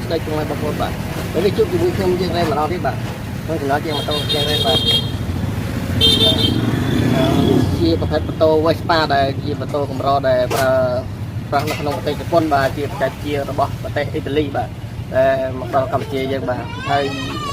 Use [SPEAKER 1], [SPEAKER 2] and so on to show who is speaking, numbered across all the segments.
[SPEAKER 1] ស្ដីគង់ឲ្យបងប្អូនបាទពេលនេះជួបជាមួយខ្ញុំយើងរែម្ដងទៀតបាទខ្ញុំចំណោះជាម៉ូតូជាងរែបាទជាប្រភេទម៉ូតូ Vespa ដែលជាម៉ូតូកម្រដែលប្រើនៅក្នុងប្រទេសជប៉ុនបាទជាបច្ចេកវិទ្យារបស់ប្រទេសអ៊ីតាលីបាទដែលមកដល់កម្ពុជាយើងបាទហើយ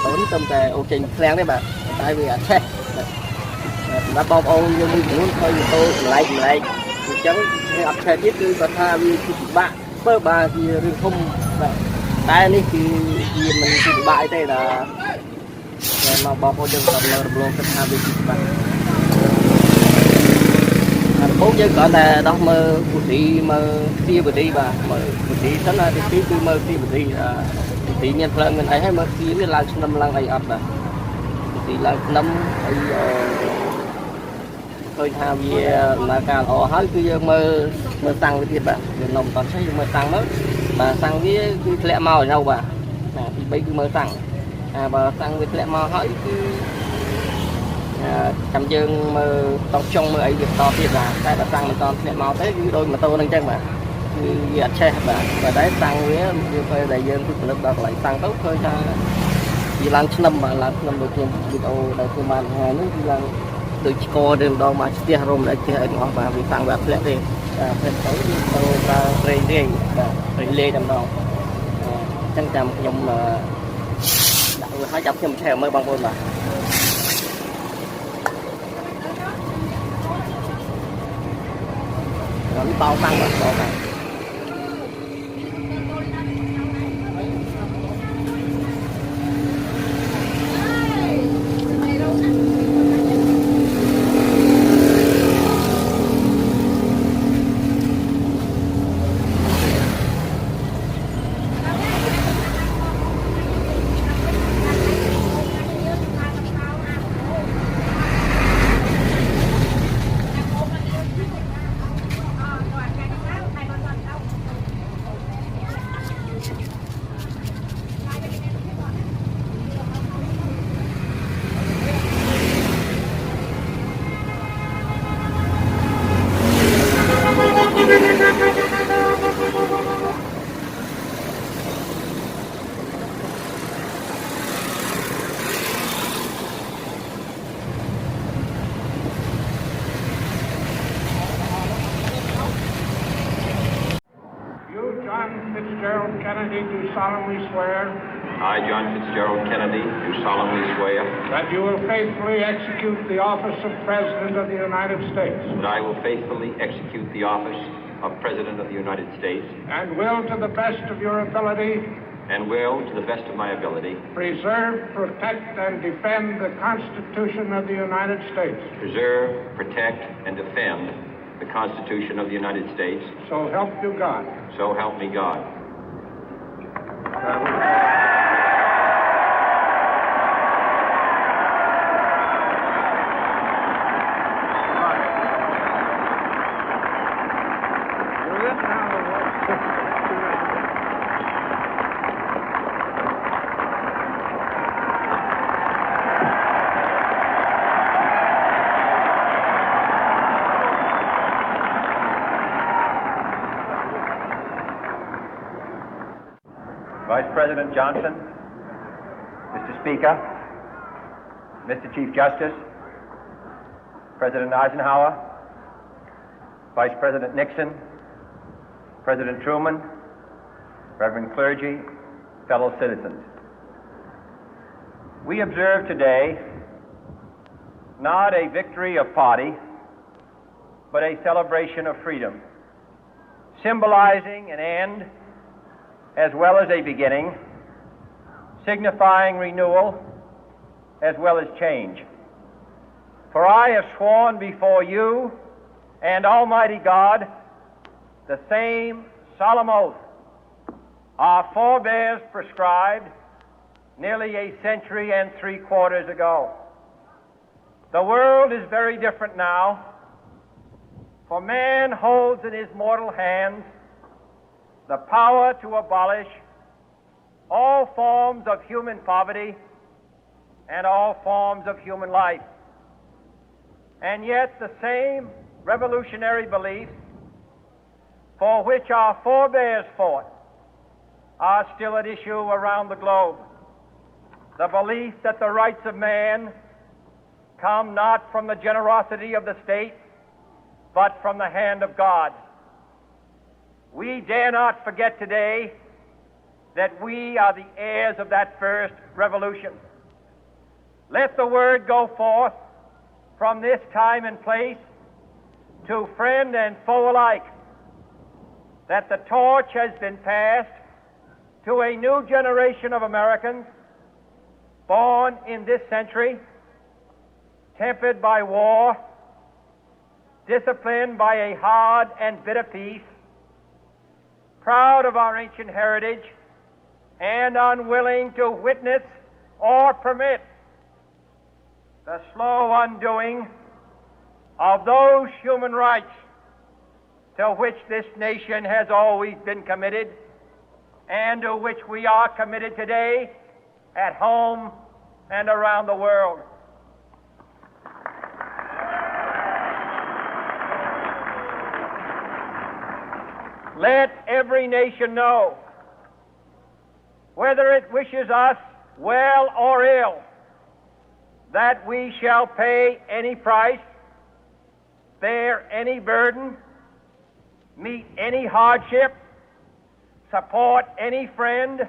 [SPEAKER 1] ម៉ូតូនេះត្រឹមតែអូចេញឃ្លាំងទេបាទតែវាអត់ឆេះសម្រាប់បងប្អូនយើងមួយចំនួនឃើញម៉ូតូចម្លែកអញ្ចឹងវាអត់ឆេះទៀតគឺគាត់ថាវាពិបាកបើបាទជារឿងធំបាទតែនេះគឺជាមិនពិបាកអីទេដែលមកបងប្អូនយើងគាត់នៅរំលងគិតថាវាពិបាកដំបូងយើងគ្រាន់តែដោះមើលពូទីមើលទ្វារពូទីបាទមើលពូទីសិនហើយទី2គឺមើលទ្វារពូទីមានភ្លើងមានអីហើយមើលទ្វារវាឡើងស្នឹមឡើងអីអត់បាទពូទីឡើងស្នឹមហើយឃើញថាវាដំណើរការល្អហើយគឺយើងមើលសាំងវាទៀតបាទយើងនំតឆេះយើងមើលសាំងមើលបាទសាំងវាគឺធ្លាក់មកនៅបាទណាទី3គឺមើលសាំងបើសាំងវាធ្លាក់មកហើយគឺចាំយើងមើលតង់ចុងមើលអីវាបន្តទៀតបាទតែបើសាំងមិនតធ្លាក់មកទេគឺដូចម៉ូតូហ្នឹងអញ្ចឹងបាទគឺវាអត់ឆេះបាទតែសាំងវាពេលដែលយើងពិនិត្យដល់កន្លែងសាំងទៅឃើញថាវាឡើងឆ្នឹមបាទឡើងឆ្នឹមដូចខ្ញុំវីដេអូដែលខ្ញុំបានថ្ងៃនេះគឺឡើងដូចឆ្កទៅម្ដងមកស្ទះរមអីផ្ទះអីទាំងអស់បាទវាសាំងវាអត់ធ្លាក់ទេបាទផ្លេចទៅប្រើប្រេងរាយបាទប្រេងលាយតែម្ដងអញ្ចឹងចាំខ្ញុំដាក់វាឲ្យចាប់ខ្ញុំឆែកមើលបងប្អូនបាទនេះបោសាំងបាទបោសាំង
[SPEAKER 2] Fitzgerald Kennedy, do solemnly swear.
[SPEAKER 3] I, John Fitzgerald Kennedy, do solemnly swear.
[SPEAKER 2] That you will faithfully execute the office of President of the United States.
[SPEAKER 3] That I will faithfully execute the office of President of the United States.
[SPEAKER 2] And will, to the best of your ability.
[SPEAKER 3] And will, to the best of my ability.
[SPEAKER 2] Preserve, protect, and defend the Constitution of the United States.
[SPEAKER 3] Preserve, protect, and defend the Constitution of the United States.
[SPEAKER 2] So help you God.
[SPEAKER 3] So help me God.
[SPEAKER 4] Vice President Johnson, Mr. Speaker, Mr. Chief Justice, President Eisenhower, Vice President Nixon, President Truman, Reverend clergy, fellow citizens. We observe today not a victory of party, but a celebration of freedom, symbolizing an end as well as a beginning, signifying renewal as well as change. For I have sworn before you and Almighty God the same solemn oath our forebears prescribed nearly a century and 3/4 ago. The world is very different now, for man holds in his mortal hands the power to abolish all forms of human poverty and all forms of human life. And yet the same revolutionary beliefs for which our forebears fought are still at issue around the globe. The belief that the rights of man come not from the generosity of the state, but from the hand of God. We dare not forget today that we are the heirs of that first revolution. Let the word go forth from this time and place to friend and foe alike that the torch has been passed to a new generation of Americans born in this century, tempered by war, disciplined by a hard and bitter peace, proud of our ancient heritage, and unwilling to witness or permit the slow undoing of those human rights to which this nation has always been committed and to which we are committed today at home and around the world. Let every nation know, whether it wishes us well or ill, that we shall pay any price, bear any burden, meet any hardship, support any friend,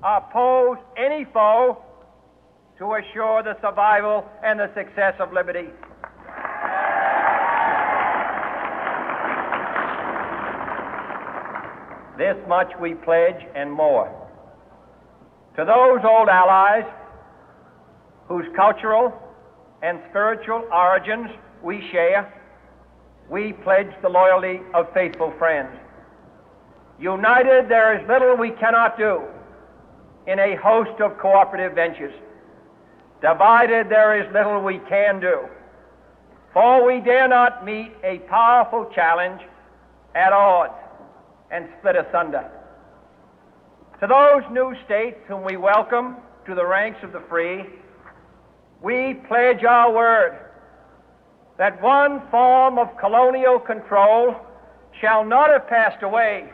[SPEAKER 4] oppose any foe to assure the survival and the success of liberty. This much we pledge and more. To those old allies whose cultural and spiritual origins we share, we pledge the loyalty of faithful friends. United, there is little we cannot do in a host of cooperative ventures. Divided, there is little we can do, for we dare not meet a powerful challenge at odds and split asunder. To those new states whom we welcome to the ranks of the free, we pledge our word that one form of colonial control shall not have passed away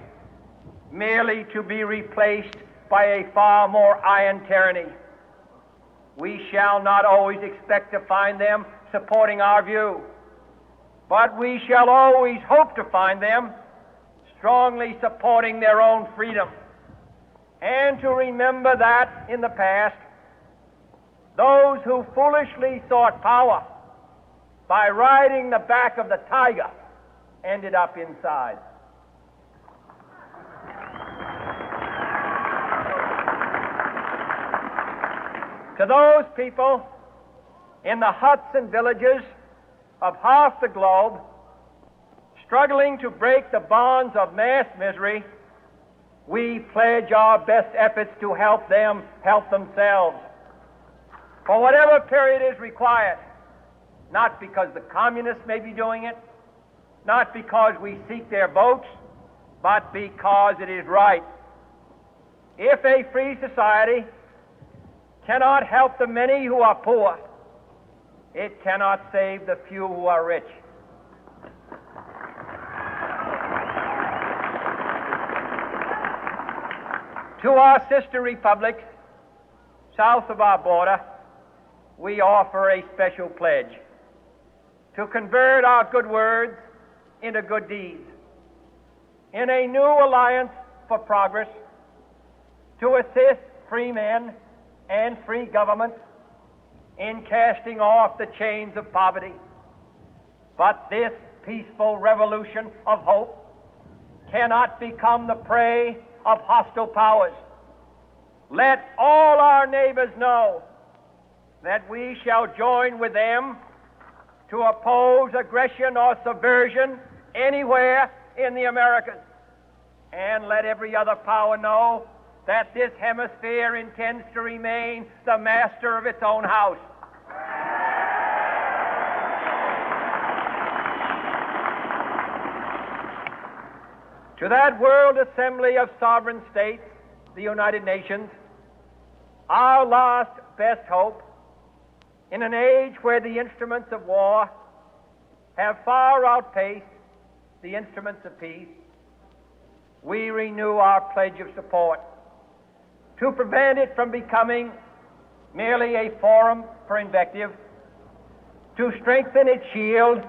[SPEAKER 4] merely to be replaced by a far more iron tyranny. We shall not always expect to find them supporting our view, but we shall always hope to find them strongly supporting their own freedom, and to remember that in the past, those who foolishly sought power by riding the back of the tiger ended up inside. To those people in the huts and villages of half the globe struggling to break the bonds of mass misery, we pledge our best efforts to help them help themselves for whatever period is required, not because the communists may be doing it, not because we seek their votes, but because it is right. If a free society cannot help the many who are poor, it cannot save the few who are rich. To our sister republics south of our border, we offer a special pledge to convert our good words into good deeds in a new alliance for progress, to assist free men and free governments in casting off the chains of poverty. But this peaceful revolution of hope cannot become the prey of hostile powers. Let all our neighbors know that we shall join with them to oppose aggression or subversion anywhere in the Americas. And let every other power know that this hemisphere intends to remain the master of its own house. To that World Assembly of Sovereign States, the United Nations, our last best hope, in an age where the instruments of war have far outpaced the instruments of peace, we renew our pledge of support to prevent it from becoming merely a forum for invective, to strengthen its shield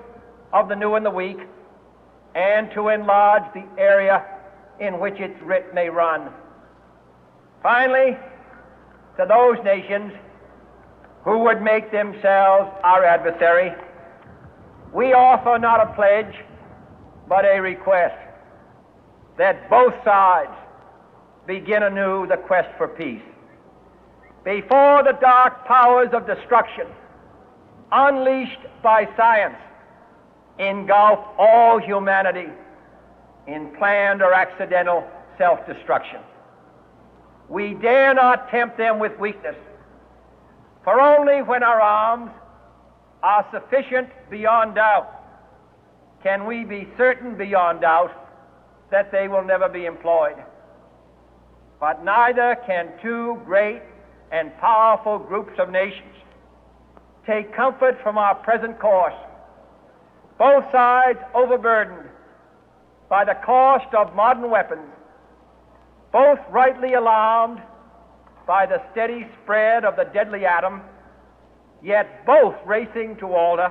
[SPEAKER 4] of the new and the weak, and to enlarge the area in which its writ may run. Finally, to those nations who would make themselves our adversary, we offer not a pledge, but a request that both sides begin anew the quest for peace. Before the dark powers of destruction, unleashed by science, engulf all humanity in planned or accidental self-destruction, we dare not tempt them with weakness, for only when our arms are sufficient beyond doubt can we be certain beyond doubt that they will never be employed. But neither can two great and powerful groups of nations take comfort from our present course, both sides overburdened by the cost of modern weapons, both rightly alarmed by the steady spread of the deadly atom, yet both racing to alter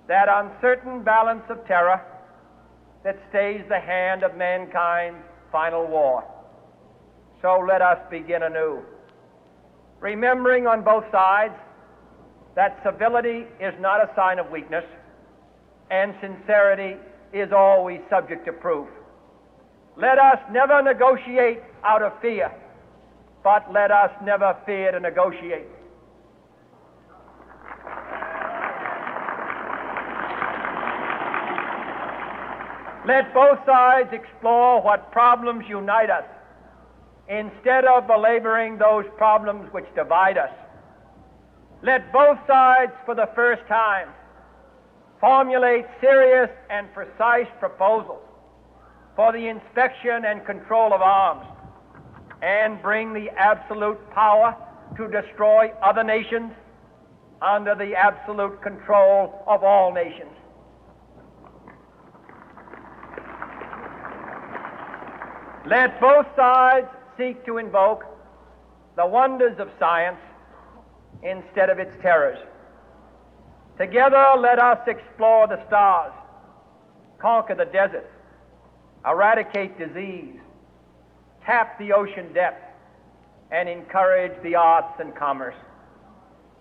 [SPEAKER 4] that uncertain balance of terror that stays the hand of mankind's final war. So let us begin anew, remembering on both sides that civility is not a sign of weakness, and sincerity is always subject to proof. Let us never negotiate out of fear, but let us never fear to negotiate. Let both sides explore what problems unite us, instead of belaboring those problems which divide us. Let both sides, for the first time, formulate serious and precise proposals for the inspection and control of arms, and bring the absolute power to destroy other nations under the absolute control of all nations. Let both sides seek to invoke the wonders of science instead of its terrors. Together, let us explore the stars, conquer the desert, eradicate disease, tap the ocean depth, and encourage the arts and commerce.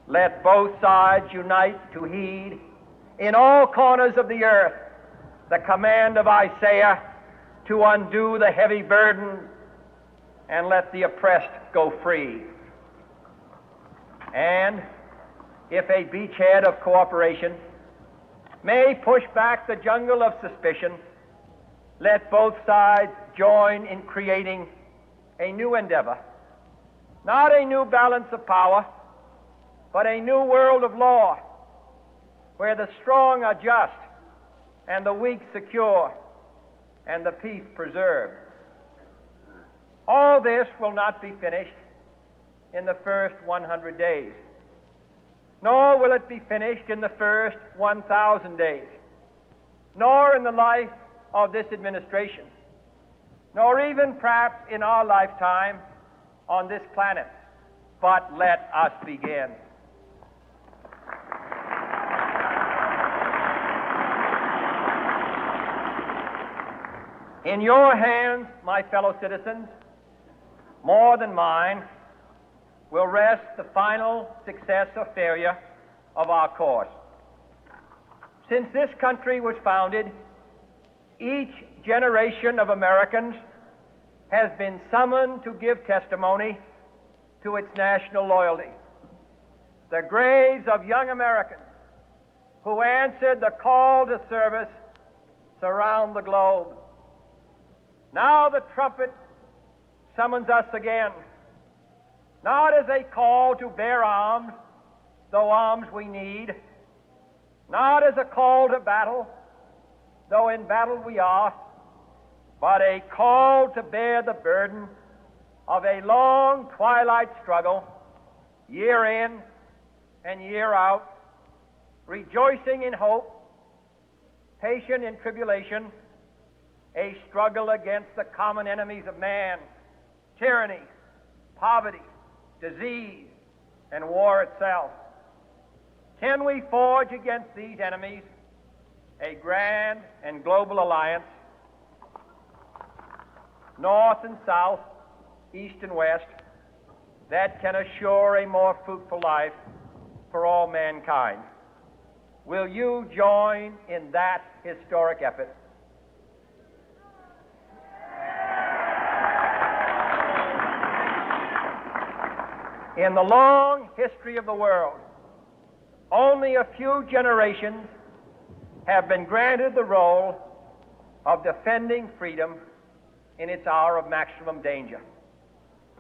[SPEAKER 4] Let both sides unite to heed in all corners of the earth the command of Isaiah to undo the heavy burden and let the oppressed go free. And if a beachhead of cooperation may push back the jungle of suspicion, let both sides join in creating a new endeavor, not a new balance of power, but a new world of law, where the strong are just and the weak secure and the peace preserved. All this will not be finished in the first 100 days, nor will it be finished in the first 1,000 days, nor in the life of this administration, nor even perhaps in our lifetime on this planet. But let us begin. In your hands, my fellow citizens, more than mine, will rest the final success or failure of our course. Since this country was founded, each generation of Americans has been summoned to give testimony to its national loyalty. The graves of young Americans who answered the call to service surround the globe. Now the trumpet summons us again, not as a call to bear arms, though arms we need, not as a call to battle, though in battle we are, but a call to bear the burden of a long twilight struggle, year in and year out, rejoicing in hope, patient in tribulation, a struggle against the common enemies of man, tyranny, poverty, disease, and war itself. Can we forge against these enemies a grand and global alliance, north and south, east and west, that can assure a more fruitful life for all mankind? Will you join in that historic effort? In the long history of the world, only a few generations have been granted the role of defending freedom in its hour of maximum danger.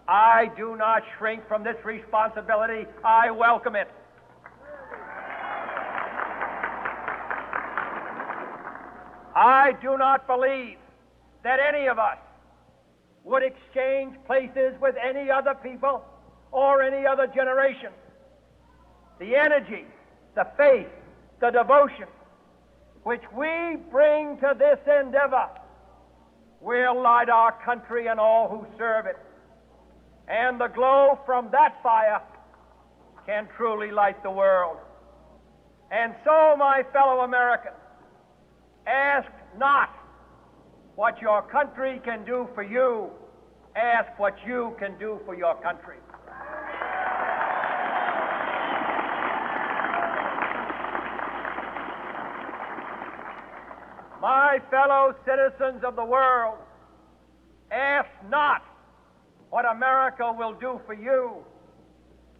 [SPEAKER 4] I do not shrink from this responsibility. I welcome it. I do not believe that any of us would exchange places with any other people or any other generation. The energy, the faith, the devotion which we bring to this endeavor will light our country and all who serve it. And the glow from that fire can truly light the world. And so, my fellow Americans, ask not what your country can do for you. Ask what you can do for your country. My fellow citizens of the world, ask not what America will do for you,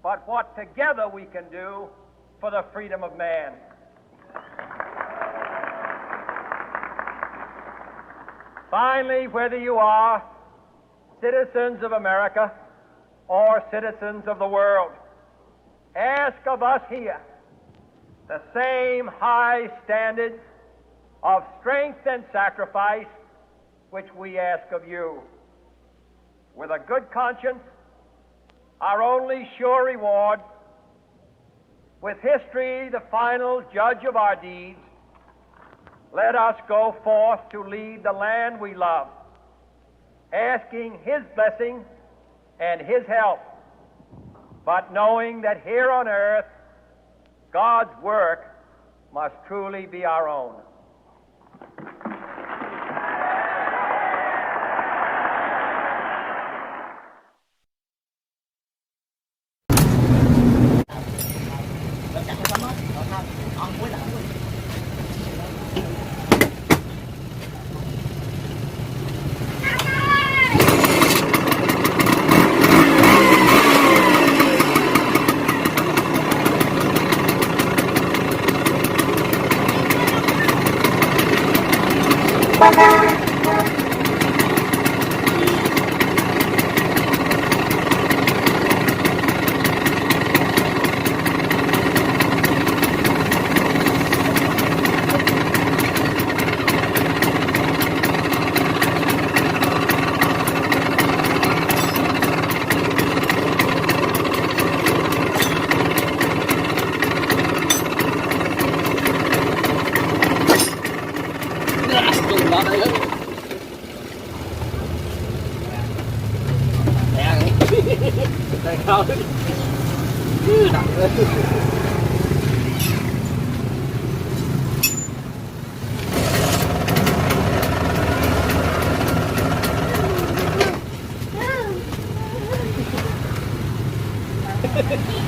[SPEAKER 4] but what together we can do for the freedom of man. Finally, whether you are citizens of America or citizens of the world, ask of us here the same high standards of strength and sacrifice which we ask of you. With a good conscience, our only sure reward, with history the final judge of our deeds, let us go forth to lead the land we love, asking His blessing and His help, but knowing that here on earth, God's work must truly be our own.
[SPEAKER 5] Ha ha ha.